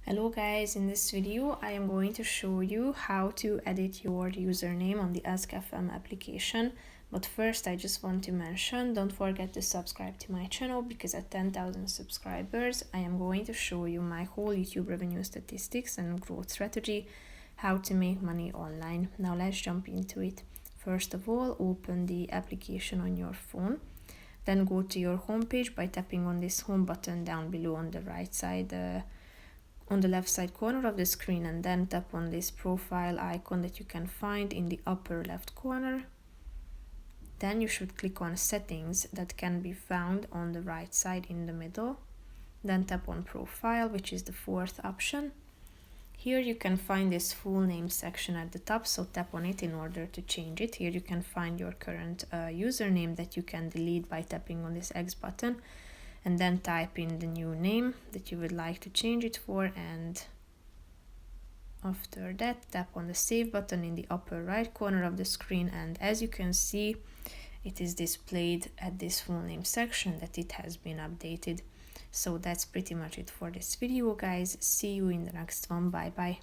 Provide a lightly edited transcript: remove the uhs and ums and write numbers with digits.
Hello guys, in this video I am going to show you how to edit your username on the ASKfm application. But first I just want to mention, don't forget to subscribe to my channel because at 10,000 subscribers I am going to show you my whole YouTube revenue statistics and growth strategy, how to make money online. Now let's jump into it. First of all, open the application on your phone. Then go to your home page by tapping on this home button down below on the right side, on the left side corner of the screen, and then tap on this profile icon that you can find in the upper left corner. Then you should click on settings that can be found on the right side in the middle. Then tap on profile, which is the fourth option. Here you can find this full name section at the top, so tap on it in order to change it. Here you can find your current username that you can delete by tapping on this X button, and then type in the new name that you would like to change it for, and after that tap on the save button in the upper right corner of the screen, and as you can see it is displayed at this full name section that it has been updated. So that's pretty much it for this video guys. See you in the next one. Bye bye.